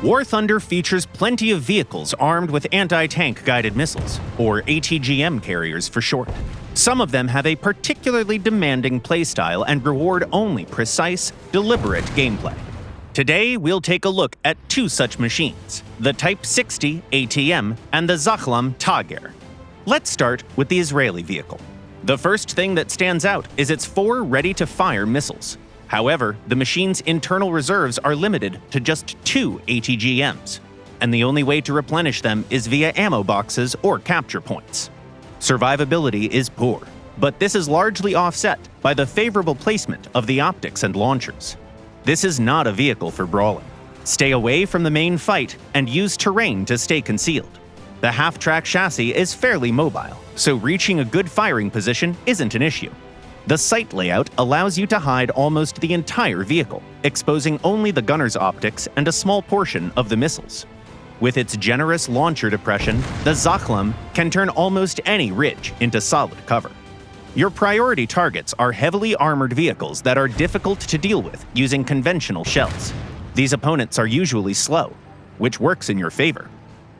War Thunder features plenty of vehicles armed with anti-tank guided missiles, or ATGM carriers for short. Some of them have a particularly demanding playstyle and reward only precise, deliberate gameplay. Today, we'll take a look at two such machines, the Type 60 ATM and the Zachlam Tager. Let's start with the Israeli vehicle. The first thing that stands out is its 4 ready-to-fire missiles. However, the machine's internal reserves are limited to just 2 ATGMs, and the only way to replenish them is via ammo boxes or capture points. Survivability is poor, but this is largely offset by the favorable placement of the optics and launchers. This is not a vehicle for brawling. Stay away from the main fight and use terrain to stay concealed. The half-track chassis is fairly mobile, so reaching a good firing position isn't an issue. The sight layout allows you to hide almost the entire vehicle, exposing only the gunner's optics and a small portion of the missiles. With its generous launcher depression, the Zachlam can turn almost any ridge into solid cover. Your priority targets are heavily armored vehicles that are difficult to deal with using conventional shells. These opponents are usually slow, which works in your favor.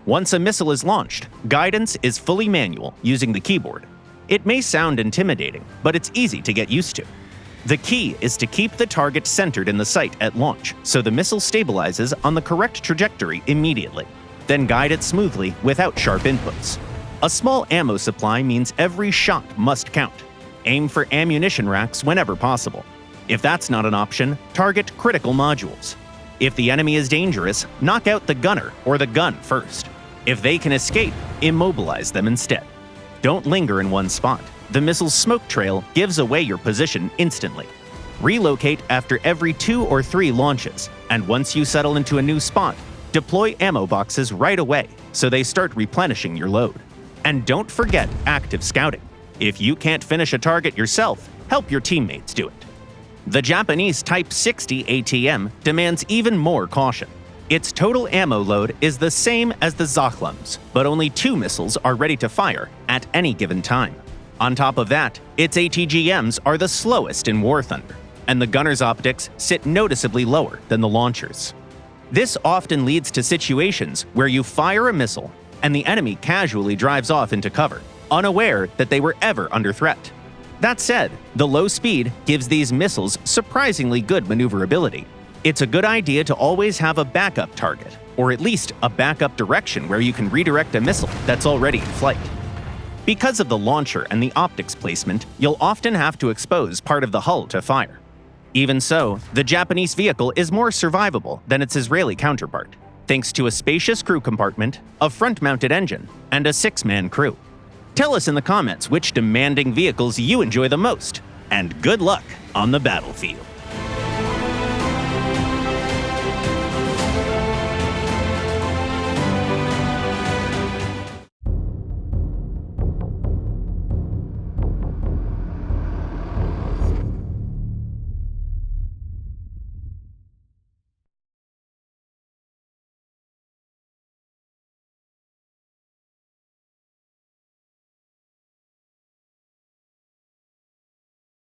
Once a missile is launched, guidance is fully manual using the keyboard. It may sound intimidating, but it's easy to get used to. The key is to keep the target centered in the sight at launch so the missile stabilizes on the correct trajectory immediately. Then guide it smoothly without sharp inputs. A small ammo supply means every shot must count. Aim for ammunition racks whenever possible. If that's not an option, target critical modules. If the enemy is dangerous, knock out the gunner or the gun first. If they can escape, immobilize them instead. Don't linger in one spot. The missile's smoke trail gives away your position instantly. Relocate after every 2 or 3 launches, and once you settle into a new spot, deploy ammo boxes right away so they start replenishing your load. And don't forget active scouting. If you can't finish a target yourself, help your teammates do it. The Japanese Type 60 ATM demands even more caution. Its total ammo load is the same as the Zachlam's, but only 2 missiles are ready to fire at any given time. On top of that, its ATGMs are the slowest in War Thunder, and the gunner's optics sit noticeably lower than the launchers. This often leads to situations where you fire a missile and the enemy casually drives off into cover, unaware that they were ever under threat. That said, the low speed gives these missiles surprisingly good maneuverability. It's a good idea to always have a backup target, or at least a backup direction where you can redirect a missile that's already in flight. Because of the launcher and the optics placement, you'll often have to expose part of the hull to fire. Even so, the Japanese vehicle is more survivable than its Israeli counterpart, thanks to a spacious crew compartment, a front-mounted engine, and a 6-man crew. Tell us in the comments which demanding vehicles you enjoy the most, and good luck on the battlefield.